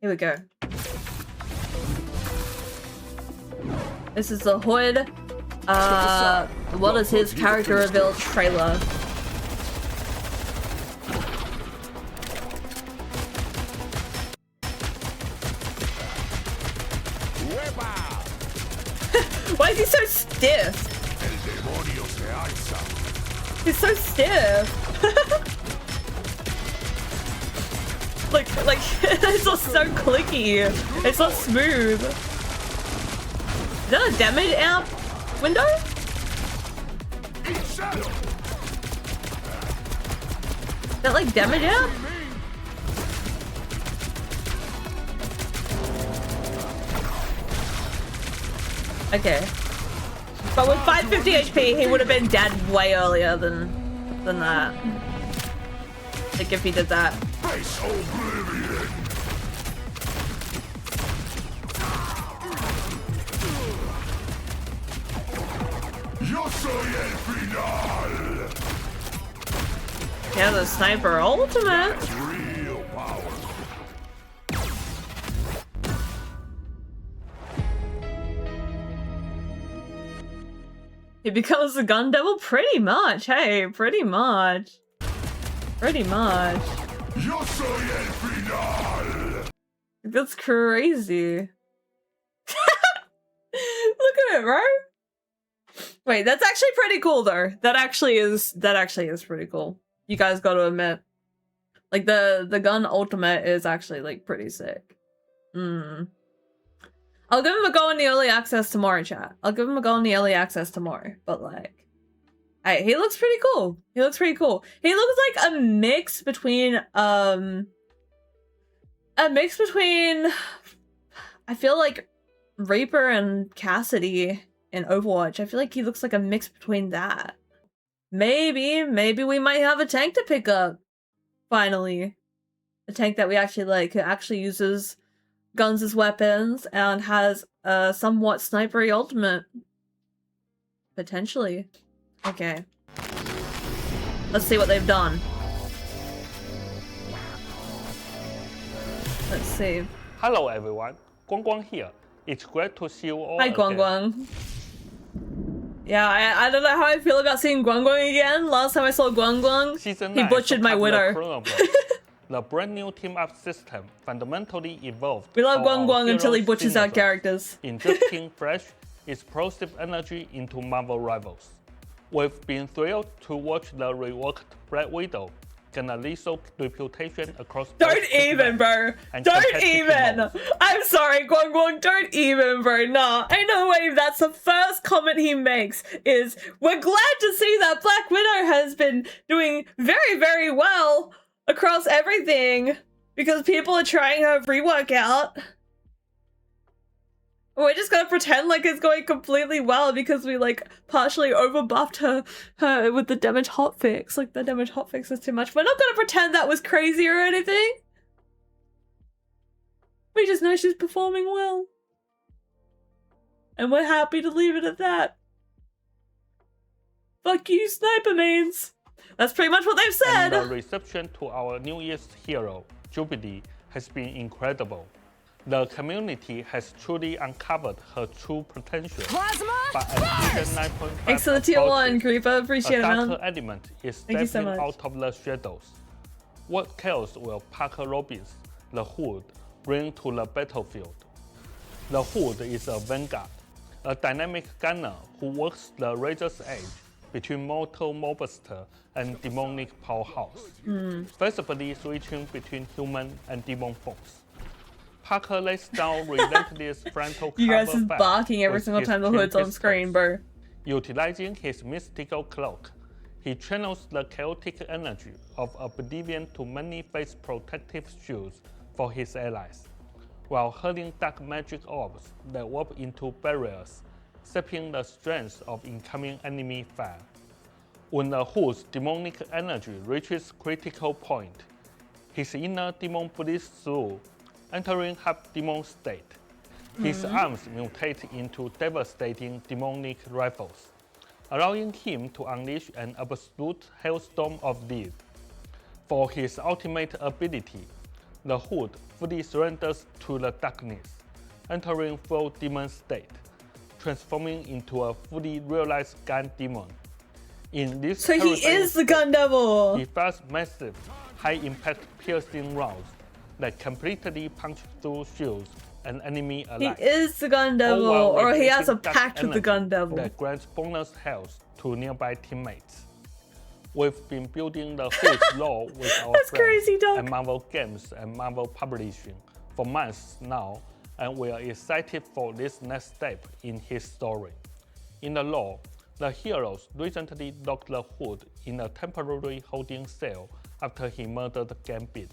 Here we go. This is the Hood. What is his character reveal trailer? Why is he so stiff? He's so stiff. like it's not so clicky. It's not smooth. Is that a damage amp window? Is that like damage amp? Okay. But with 550 HP, he would have been dead way earlier than that. Like if he did that. Yeah, the sniper ultimate. He becomes the gun devil pretty much. Hey, pretty much. Pretty much. That's crazy. Look at it, bro. Wait, that's actually pretty cool though. That actually is pretty cool. You guys gotta admit. Like the gun ultimate is actually like pretty sick. I'll give him a go in the early access tomorrow, chat. I'll give him a go in the early access tomorrow. But like, hey, he looks pretty cool. He looks pretty cool. He looks like a mix between I feel like Reaper and Cassidy in Overwatch. I feel like he looks like a mix between that. Maybe we might have a tank to pick up. Finally. A tank that we actually like, who actually uses guns as weapons and has a somewhat snipery ultimate. Potentially. Okay. Let's see what they've done. Let's see. Hello everyone, Guang Guang here. It's great to see you all. Hi Guang Guang. Yeah, I don't know how I feel about seeing Guang Guang again. Last time I saw Guang Guang, he butchered my widow. The brand new team-up system fundamentally evolved. We love Guang Guang until he butchers our characters. Injecting fresh, explosive energy into Marvel rivals. We've been thrilled to watch the reworked Black Widow gain a lethal reputation across. Don't even, bro. Don't even. I'm sorry, Guang Guang. Don't even, bro. Nah, ain't no way. That's the first comment he makes. Is we're glad to see that Black Widow has been doing very, very well across everything because people are trying her rework out. We're just gonna pretend like it's going completely well because we like partially overbuffed her with the damage hotfix. Like the damage hotfix is too much. We're not gonna pretend that was crazy or anything. We just know she's performing well. And we're happy to leave it at that. Fuck you, sniper mains. That's pretty much what they've said. And the reception to our newest hero, Jubilee, has been incredible. The community has truly uncovered her true potential. Plasma! But at 9.5 thanks for the tier 1, Creeper. Appreciate it, man. A darker element is stepping out of the shadows. What chaos will Parker Robbins, the Hood, bring to the battlefield? The Hood is a vanguard, a dynamic gunner who works the razor's edge between mortal mobster and demonic powerhouse, feasibly switching between human and demon foes. Parker lays down relentless frontal cover. You guys is barking every single time the Hood's on screen, bro. Utilizing his mystical cloak, he channels the chaotic energy of Oblivion to manifest protective shields for his allies, while hurling dark magic orbs that warp into barriers, sapping the strength of incoming enemy fire. When the Hood's demonic energy reaches critical point, his inner demon bleeds through, entering half-demon state. His arms mutate into devastating demonic rifles, allowing him to unleash an absolute hailstorm of death. For his ultimate ability, the Hood fully surrenders to the darkness, entering full demon state, transforming into a fully realized gun demon. In this So he is the Gun Devil! He fires massive, high-impact piercing rounds that completely punch through shields and enemy alike. He is the Gun Devil, or he has a pact with the Gun Devil. That grants bonus health to nearby teammates. We've been building the Hood's lore with our friends at Marvel Games and Marvel Publishing for months now, and we are excited for this next step in his story. In the lore, the heroes recently locked the Hood in a temporary holding cell after he murdered Gambit.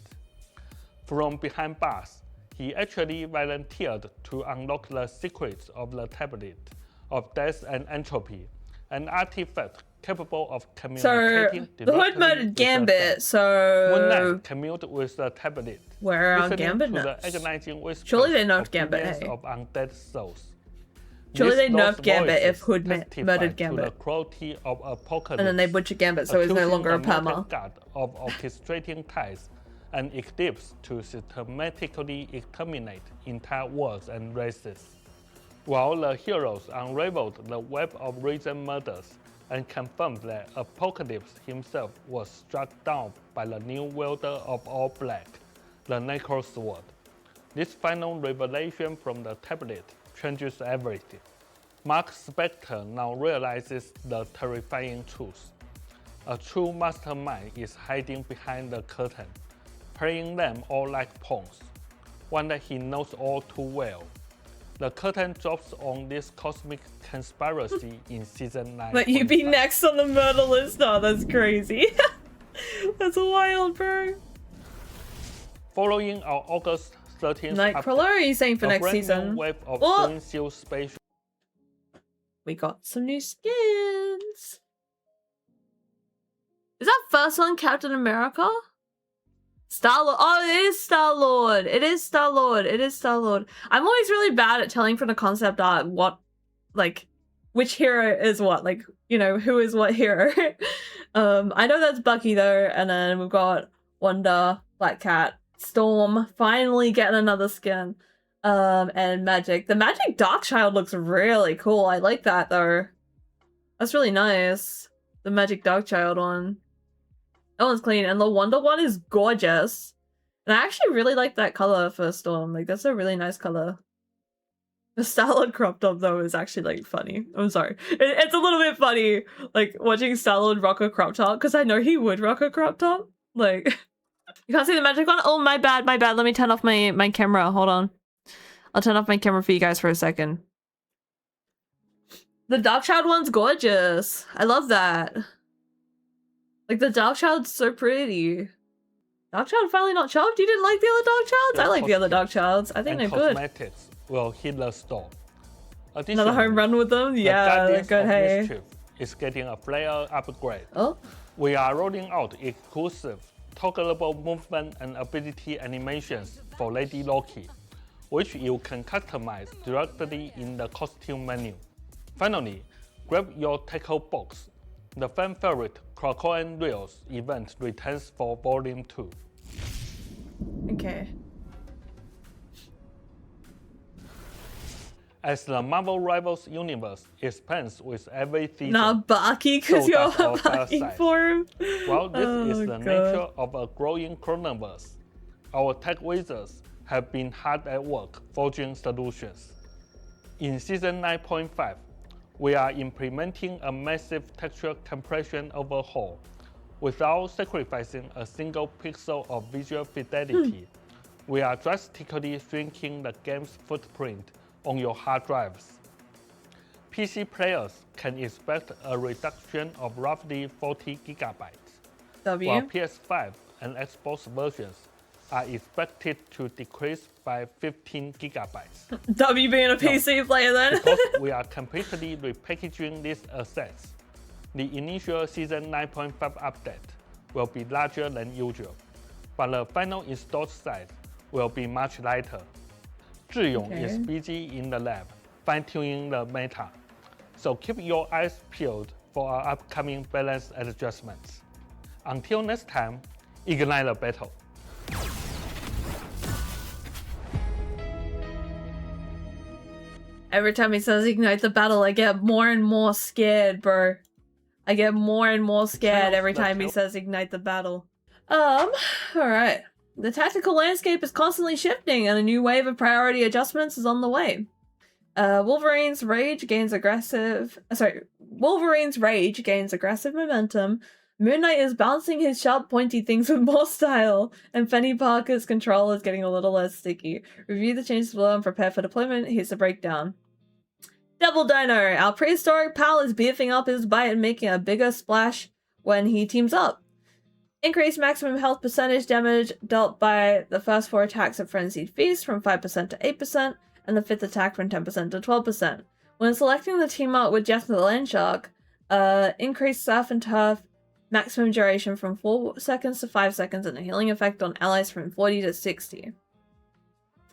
From behind bars, he actually volunteered to unlock the secrets of the tablet of death and entropy, an artifact capable of communicating directly. So the Hood murdered Gambit, so Moon Knight communed with the tablet, where are Gambit to nuts? the agonizing whispers Surely they nerfed of Gambit, billions hey? of undead souls. Surely they These nerfed lost Gambit if voices Hood testify murdered to Gambit. the cruelty of Apocalypse, And then they butchered Gambit, so he's no longer a accusing the perma. mortal god of orchestrating ties and Eclipse to systematically exterminate entire worlds and races. While the heroes unraveled the web of recent murders and confirmed that Apocalypse himself was struck down by the new wielder of all black, the Necro Sword. This final revelation from the tablet changes everything. Mark Spector now realizes the terrifying truth. A true mastermind is hiding behind the curtain, playing them all like pawns, one that he knows all too well. The curtain drops on this cosmic conspiracy in season 9. But you'd be next on the murder list? Oh, that's crazy. That's wild, bro. Following our August 13th Nightcrawler, are you saying for next season? Wave of Seal Spatial. We got some new skins. Is that first one Captain America? Star-Lord. Oh, it is Star-Lord. It is Star-Lord. It is Star-Lord. I'm always really bad at telling from the concept art what, like, which hero is what. Like, you know, who is what hero. I know that's Bucky, though. And then we've got Wanda, Black Cat, Storm, finally getting another skin. And Magic. The Magic Darkchild looks really cool. I like that, though. That's really nice. The Magic Darkchild one. That one's clean, and the Wonder one is gorgeous. And I actually really like that color for Storm. Like, that's a really nice color. The Star-Lord crop top, though, is actually, like, funny. I'm sorry. It's a little bit funny, like, watching Star-Lord rock a crop top, because I know he would rock a crop top. Like, you can't see the magic one? Oh, my bad, my bad. Let me turn off my camera. Hold on. I'll turn off my camera for you guys for a second. The Darkchild one's gorgeous. I love that. Like, the Darkchild's so pretty. Darkchild finally not chopped? You didn't like the other Darkchilds? I like the other Darkchilds. I think they're good. Cosmetics will hit the store. Another home run with them? Yeah, they're good, hey. Mischief is getting a flare upgrade. Oh? We are rolling out exclusive, toggleable movement and ability animations for Lady Loki, which you can customize directly in the costume menu. Finally, grab your tackle box. The fan favorite Krakoan Reels event returns for Volume 2. Okay. As the Marvel Rivals universe expands with every season, not Bucky, because you're Bucky for him. While this is the nature of a growing chronoverse, our tech wizards have been hard at work forging solutions. In Season 9.5, we are implementing a massive texture compression overhaul without sacrificing a single pixel of visual fidelity. We are drastically shrinking the game's footprint on your hard drives. PC players can expect a reduction of roughly 40 gigabytes, while PS5 and Xbox versions are expected to decrease by 15 gigabytes. W being a PC player then? Because we are completely repackaging these assets, the initial Season 9.5 update will be larger than usual, but the final installed size will be much lighter. Zhiyong is busy in the lab, fine-tuning the meta, so keep your eyes peeled for our upcoming balance adjustments. Until next time, ignite the battle. Every time he says ignite the battle, I get more and more scared, bro. I get more and more scared every time he says ignite the battle. Alright. The tactical landscape is constantly shifting and a new wave of priority adjustments is on the way. Wolverine's rage gains aggressive momentum. Moon Knight is balancing his sharp pointy things with more style, and Penny Parker's control is getting a little less sticky. Review the changes below and prepare for deployment. Here's the breakdown. Devil Dino! Our prehistoric pal is beefing up his bite and making a bigger splash when he teams up. Increased maximum health percentage damage dealt by the first 4 attacks of Frenzied Feast from 5% to 8%, and the 5th attack from 10% to 12%. When selecting the team up with Jeff the Landshark, increased Surf and Turf maximum duration from 4 seconds to 5 seconds, and a healing effect on allies from 40 to 60.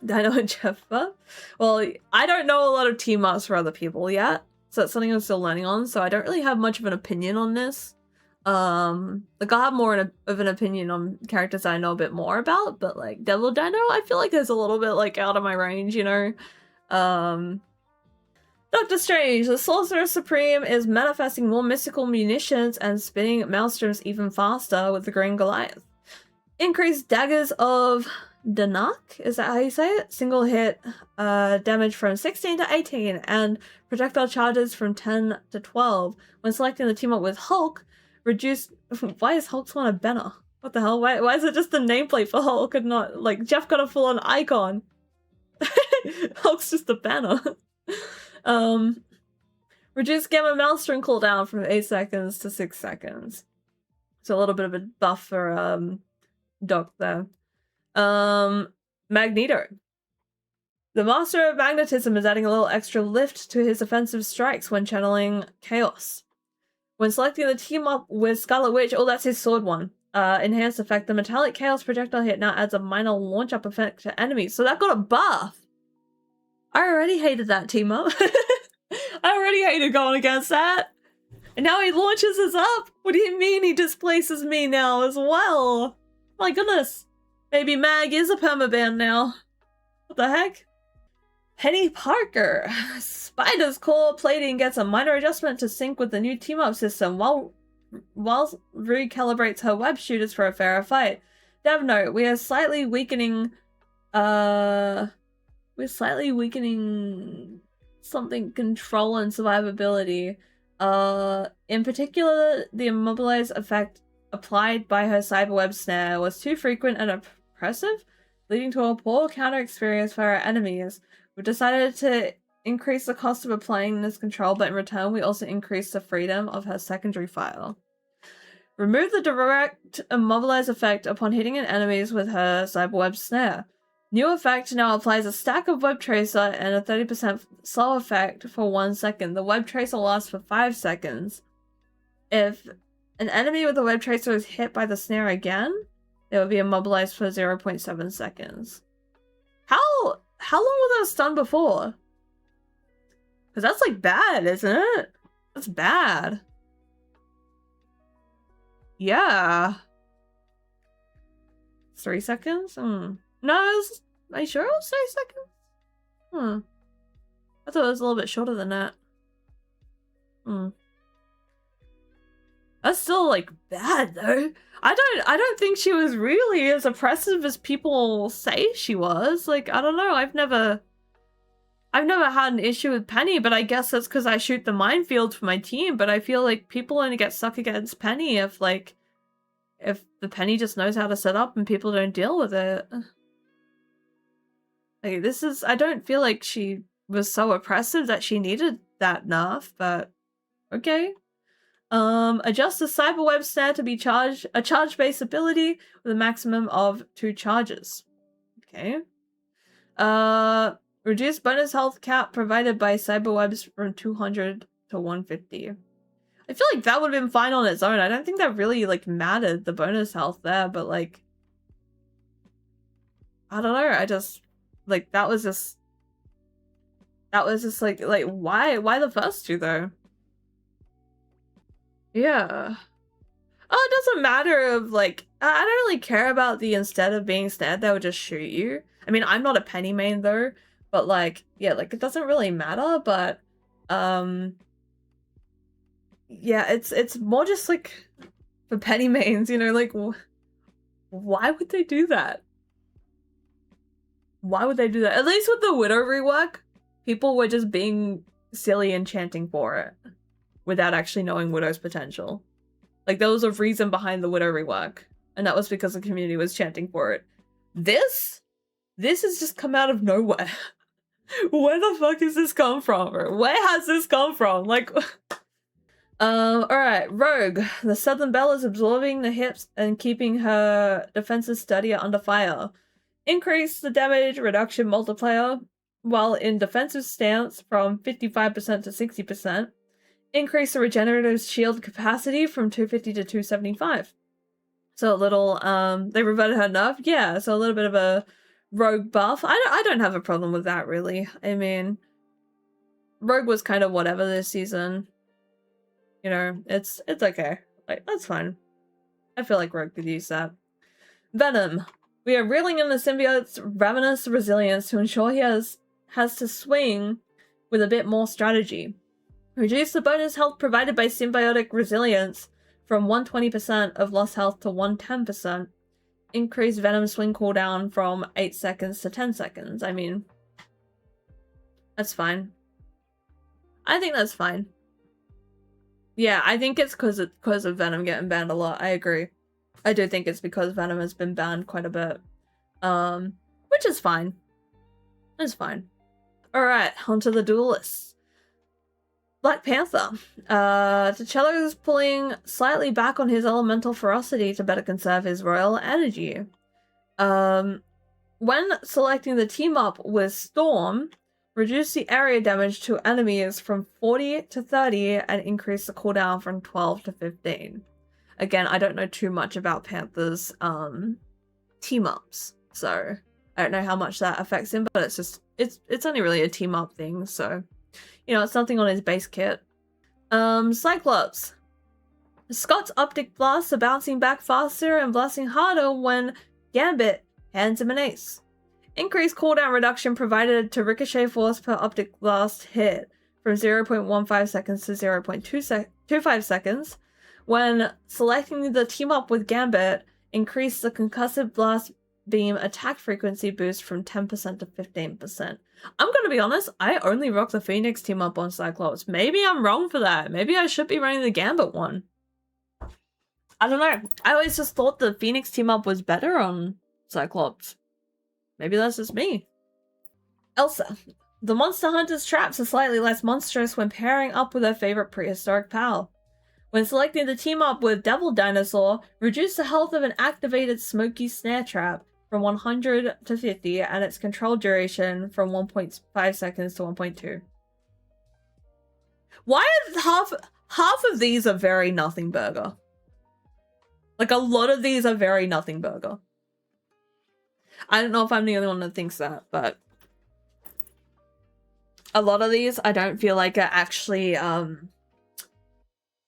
Dino and Jeffa? Well, I don't know a lot of team ups for other people yet, so it's something I'm still learning on, so I don't really have much of an opinion on this. Like, I'll have more of an opinion on characters I know a bit more about, but, like, Devil Dino, I feel like is a little bit, like, out of my range, you know? Doctor Strange, the Sorcerer Supreme is manifesting more mystical munitions and spinning maelstroms even faster with the Green Goliath. Increased daggers of Danak, is that how you say it? Single hit damage from 16 to 18 and projectile charges from 10 to 12. When selecting the team up with Hulk, reduce. Why is Hulk's one a banner? What the hell? Why is it just the nameplate for Hulk and not like Jeff got a full on icon? Hulk's just a banner. Reduce Gamma Maelstrom cooldown from 8 seconds to 6 seconds. So a little bit of a buff for Doc there. Magneto. The Master of Magnetism is adding a little extra lift to his offensive strikes when channeling Chaos. When selecting the team up with Scarlet Witch, oh, that's his sword one. Enhanced effect. The metallic Chaos projectile hit now adds a minor launch up effect to enemies. So that got a buff. I already hated that team up. I already hated going against that. And now he launches us up. What do you mean he displaces me now as well? My goodness. Maybe Mag is a permaban now. What the heck? Penny Parker. Spider's core plating gets a minor adjustment to sync with the new team-up system while recalibrates her web shooters for a fairer fight. Dev note, we are slightly weakening something control and survivability. In particular, the immobilize effect applied by her cyberweb snare was too frequent and oppressive, leading to a poor counter experience for our enemies. We decided to increase the cost of applying this control, but in return we also increased the freedom of her secondary file. Remove the direct immobilize effect upon hitting an enemies with her cyberweb snare. New effect now applies a stack of web tracer and a 30% slow effect for 1 second. The web tracer lasts for 5 seconds. If an enemy with a web tracer is hit by the snare again, it will be immobilized for 0.7 seconds. How long was that stun before? Because that's like bad, isn't it? That's bad. Yeah. 3 seconds? No, are you sure it was 3 seconds? I thought it was a little bit shorter than that. That's still like bad though. I don't think she was really as oppressive as people say she was. Like, I don't know, I've never had an issue with Penny, but I guess that's because I shoot the minefield for my team, but I feel like people only get stuck against Penny if the Penny just knows how to set up and people don't deal with it. Like, I don't feel like she was so oppressive that she needed that nerf, but okay. Adjust the cyberweb snare to be a charge-based ability with a maximum of 2 charges. Okay. Reduce bonus health cap provided by cyberwebs from 200 to 150. I feel like that would have been fine on its own. I don't think that really, like, mattered, the bonus health there, but, like, I don't know, I just, like, that was just like, why the first 2, though? Yeah. Oh, it doesn't matter of, like, I don't really care about the instead of being snared, they would just shoot you. I mean, I'm not a Penny main, though, But like, yeah, like it doesn't really matter, but yeah, it's more just like for petty mains, you know, like why would they do that? Why would they do that? At least with the Widow rework, people were just being silly and chanting for it without actually knowing Widow's potential. Like, there was a reason behind the Widow rework, and that was because the community was chanting for it. This has just come out of nowhere. Where the fuck has this come from? Or where has this come from? Like, alright, Rogue. The Southern Belle is absorbing the hits and keeping her defenses steadier under fire. Increase the damage reduction multiplier while in defensive stance from 55% to 60%. Increase the regenerative shield capacity from 250 to 275. So a little, they reverted her nerf? Yeah, so a little bit of a Rogue buff. I don't have a problem with that, really. I mean, Rogue was kind of whatever this season. You know, it's okay. Like, that's fine. I feel like Rogue could use that. Venom. We are reeling in the symbiote's ravenous resilience to ensure he has to swing with a bit more strategy. Reduce the bonus health provided by symbiotic resilience from 120% of lost health to 110%. Increase Venom swing cooldown from 8 seconds to 10 seconds. I mean, that's fine. I think that's fine. Yeah, I think it's because of Venom getting banned a lot. I agree. I do think it's because Venom has been banned quite a bit. Which is fine. It's fine. Alright, onto the duelists. Black Panther. T'Challa is pulling slightly back on his elemental ferocity to better conserve his royal energy. When selecting the team up with Storm, reduce the area damage to enemies from 40 to 30 and increase the cooldown from 12 to 15. Again, I don't know too much about Panther's team-ups, so I don't know how much that affects him, but it's only really a team-up thing, so you know, it's something on his base kit. Cyclops. Scott's optic blasts are bouncing back faster and blasting harder when Gambit hands him an ace. Increased cooldown reduction provided to ricochet force per optic blast hit from 0.15 seconds to 0.25 seconds. When selecting the team up with Gambit, increase the concussive blast beam attack frequency boost from 10% to 15%. I'm gonna be honest, I only rock the Phoenix team up on Cyclops. Maybe I'm wrong for that. Maybe I should be running the Gambit one. I don't know. I always just thought the Phoenix team up was better on Cyclops. Maybe that's just me. Elsa. The Monster Hunter's traps are slightly less monstrous when pairing up with her favorite prehistoric pal. When selecting the team up with Devil Dinosaur, reduce the health of an activated Smoky Snare Trap from 100 to 50 and its control duration from 1.5 seconds to 1.2. Why are half of these are very nothing burger? Like, a lot of these are very nothing burger. I don't know if I'm the only one that thinks that, but a lot of these I don't feel like are actually,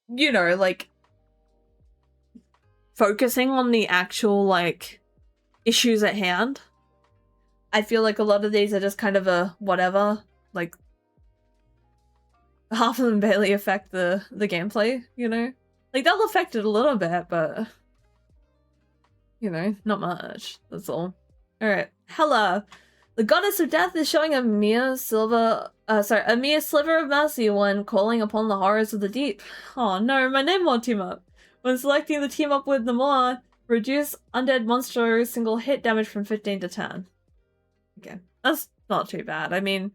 you know, like, focusing on the actual, like, issues at hand. I feel like a lot of these are just kind of a whatever, like, half of them barely affect the gameplay, you know? Like, they'll affect it a little bit, but, you know, not much, that's all. Alright, Hela. The goddess of death is showing a mere sliver of mercy when calling upon the horrors of the deep. Oh no, my name won't team up. When selecting the team up with Namor, reduce undead monster single hit damage from 15 to 10. Okay, that's not too bad. I mean,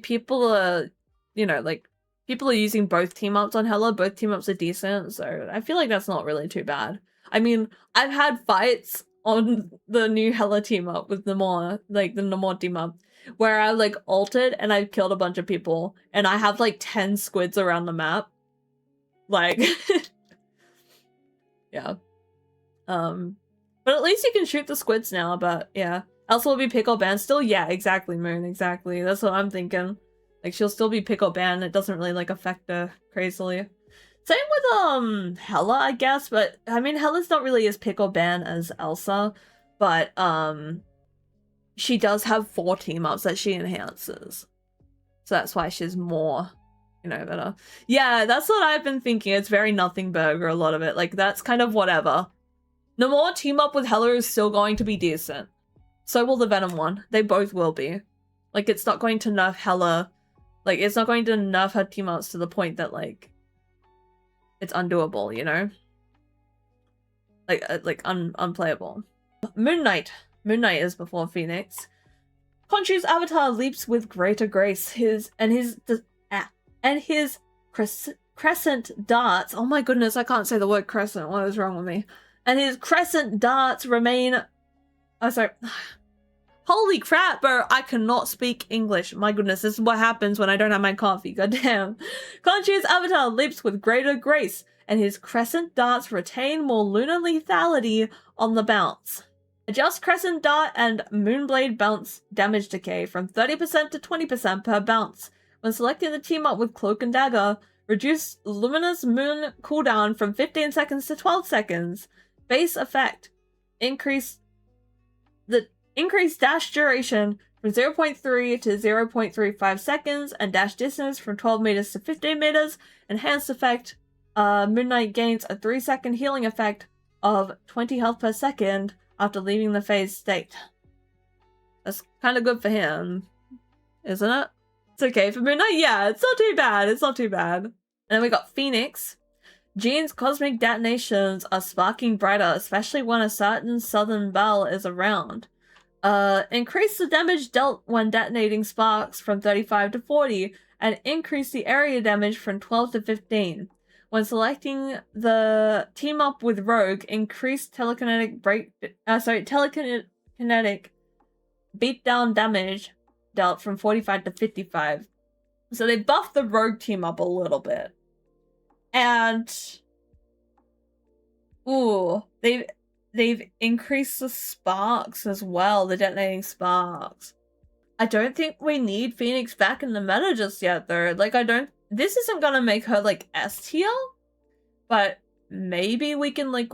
people are, you know, like, people are using both team ups on Hela. Both team ups are decent, so I feel like that's not really too bad. I mean, I've had fights on the new Hela team up with Namor, like the Namor team up, where I like ulted and I've killed a bunch of people and I have like 10 squids around the map. Like, yeah. But at least you can shoot the squids now, but yeah. Elsa will be pickle banned still? Yeah, exactly, Moon, exactly. That's what I'm thinking. Like, she'll still be pickle banned. It doesn't really like affect her crazily. Same with Hela, I guess, but I mean Hela's not really as pickle ban as Elsa, but she does have 4 team-ups that she enhances. So that's why she's more, you know, better. Yeah, that's what I've been thinking. It's very nothing burger, a lot of it. Like, that's kind of whatever. Namor team-up with Hela is still going to be decent. So will the Venom one. They both will be. Like, it's not going to nerf Hela. Like, it's not going to nerf her team-ups to the point that, like, it's undoable, you know? Like unplayable. Moon Knight. Moon Knight is before Phoenix. Khonshu's avatar leaps with greater grace. His crescent darts. Oh my goodness, I can't say the word crescent. What is wrong with me? And his crescent darts remain. Oh, sorry. Holy crap, bro! I cannot speak English. My goodness, this is what happens when I don't have my coffee. Goddamn. Khonshu's avatar leaps with greater grace, and his crescent darts retain more lunar lethality on the bounce. Adjust crescent dart and moonblade bounce damage decay from 30% to 20% per bounce. When selecting the team up with Cloak and Dagger, reduce Luminous Moon cooldown from 15 seconds to 12 seconds. Base effect. Increase dash duration from 0.3 to 0.35 seconds and dash distance from 12 meters to 15 meters. Enhanced effect. Moon Knight gains a 3-second healing effect of 20 health per second after leaving the phase state. That's kind of good for him, isn't it? It's okay for Moon Knight. Yeah, it's not too bad. It's not too bad. And then we got Phoenix. Jean's cosmic detonations are sparking brighter, especially when a certain southern belle is around. Increase the damage dealt when detonating sparks from 35 to 40, and increase the area damage from 12 to 15. When selecting the team up with Rogue, increase telekinetic beatdown damage dealt from 45 to 55. So they buffed the Rogue team up a little bit. And ooh, they've increased the sparks as well, the detonating sparks. I don't think we need Phoenix back in the meta just yet though. Like this isn't gonna make her like S tier, but maybe we can like,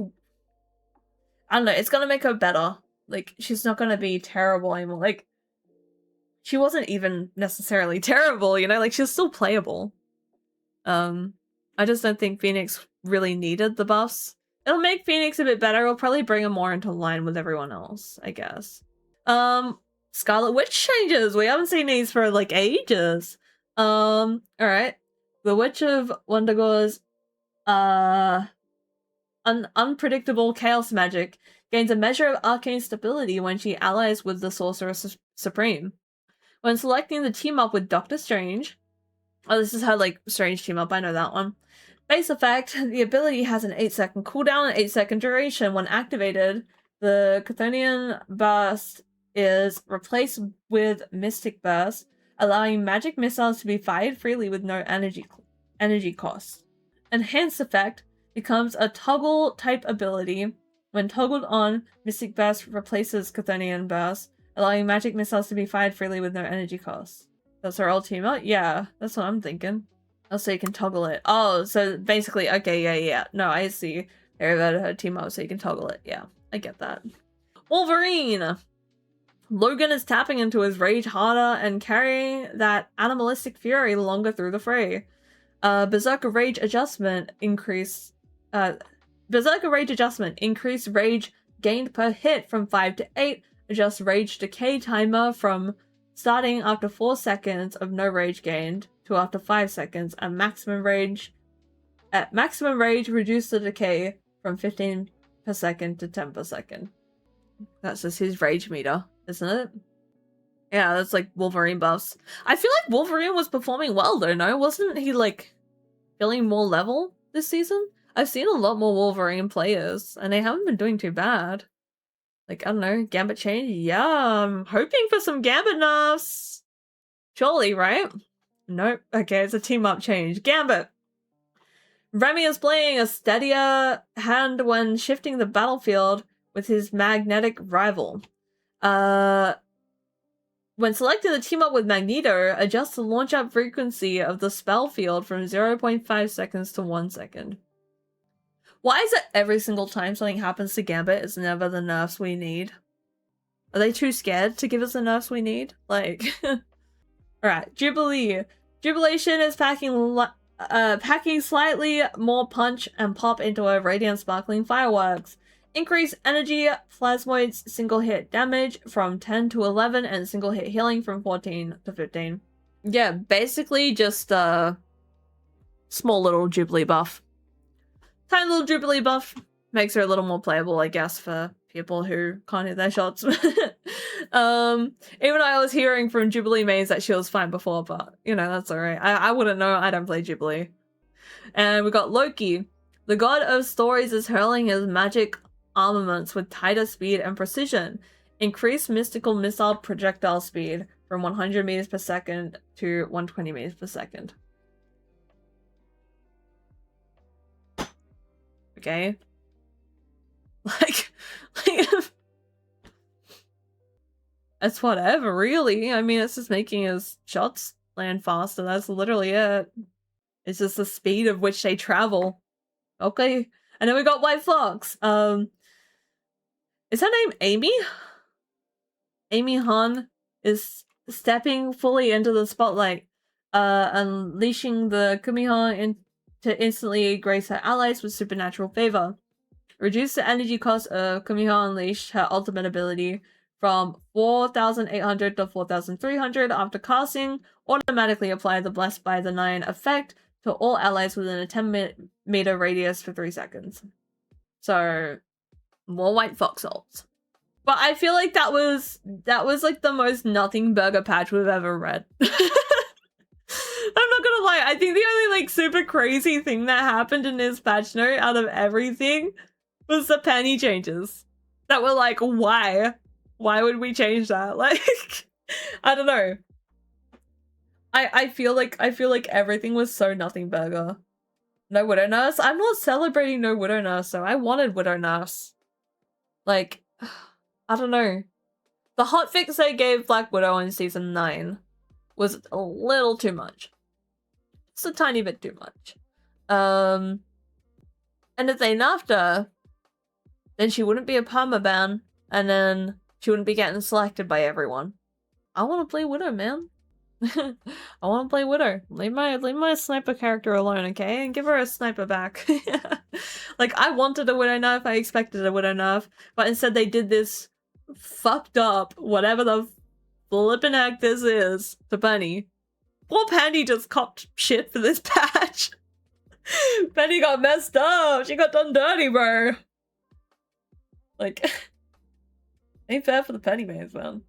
I don't know, it's gonna make her better. Like she's not gonna be terrible anymore. Like she wasn't even necessarily terrible, you know, like she's still playable. I just don't think Phoenix really needed the buffs. It'll make Phoenix a bit better. It'll probably bring her more into line with everyone else, I guess. Scarlet Witch changes. We haven't seen these for like ages. Alright. The Witch of Wundagor's unpredictable chaos magic gains a measure of arcane stability when she allies with the Sorcerer Supreme. When selecting the team up with Doctor Strange, oh, this is her like Strange team up, I know that one. Base effect, the ability has an 8-second cooldown and 8-second duration. When activated, the Chthonian Burst is replaced with Mystic Burst, allowing magic missiles to be fired freely with no energy cost. Enhanced effect becomes a toggle type ability. When toggled on, Mystic Burst replaces Chthonian Burst, allowing magic missiles to be fired freely with no energy cost. That's our old team up? Yeah, that's what I'm thinking. Oh, so you can toggle it. Oh, so basically, okay, yeah. No, I see. They're about her team up so you can toggle it. Yeah, I get that. Wolverine! Logan is tapping into his rage harder and carrying that animalistic fury longer through the fray. Berserker Rage Adjustment increase rage gained per hit from 5 to 8. Adjust rage decay timer from starting after 4 seconds of no rage gained to after 5 seconds, and maximum rage reduce the decay from 15 per second to 10 per second. That's just his rage meter, isn't it? Yeah, that's like Wolverine buffs. I feel like Wolverine was performing well though, no? Wasn't he like feeling more level this season? I've seen a lot more Wolverine players and they haven't been doing too bad. Like, I don't know, Gambit change? Yeah, I'm hoping for some Gambit nerfs. Surely, right? Nope. Okay, it's a team-up change. Gambit! Remy is playing a steadier hand when shifting the battlefield with his magnetic rival. When selecting the team-up with Magneto, adjust the launch-up frequency of the spell field from 0.5 seconds to 1 second. Why is it every single time something happens to Gambit, it's never the nerfs we need? Are they too scared to give us the nerfs we need? Like, alright, Jubilee. Jubilation is packing slightly more punch and pop into a radiant sparkling fireworks. Increase energy plasmoids single hit damage from 10 to 11 and single hit healing from 14 to 15. Yeah, basically just small little Jubilee buff. Tiny little Jubilee buff makes her a little more playable, I guess, for people who can't hit their shots. Even I was hearing from Jubilee mains that she was fine before, but you know, that's alright. I wouldn't know, I don't play Jubilee. And we got Loki. The god of stories is hurling his magic armaments with tighter speed and precision. Increase mystical missile projectile speed from 100 meters per second to 120 meters per second. Okay. Like it's whatever, really. I mean, it's just making his shots land faster. That's literally it. It's just the speed of which they travel. Okay. And then we got White Fox. Is her name Amy? Amy Han is stepping fully into the spotlight, unleashing the Kumihan to instantly grace her allies with supernatural favor. Reduce the energy cost of Kumihan Unleash, her ultimate ability, from 4,800 to 4,300 after casting. Automatically apply the Blessed by the Nine effect to all allies within a 10-meter radius for 3 seconds. So, more White Fox ults. But I feel like that was like the most nothing burger patch we've ever read. I'm not gonna lie, I think the only like super crazy thing that happened in this patch note out of everything was the penny changes. That were like, why? Why would we change that? Like, I don't know. I feel like everything was so nothing burger. No Widow nerfs? I'm not celebrating no Widow nerfs, so I wanted Widow nerfs. Like, I don't know. The hotfix they gave Black Widow in season 9 was a little too much. It's a tiny bit too much. And if they nerfed her, then she wouldn't be a permaban, and then she wouldn't be getting selected by everyone. I want to play Widow, man. I want to play Widow. Leave my sniper character alone, okay? And give her a sniper back. Like, I wanted a Widow nerf, I expected a Widow nerf, but instead they did this fucked up, whatever the flippin' heck this is, to Penny. Poor Penny just copped shit for this patch. Penny got messed up. She got done dirty, bro. Like, ain't fair for the Penny mains, man.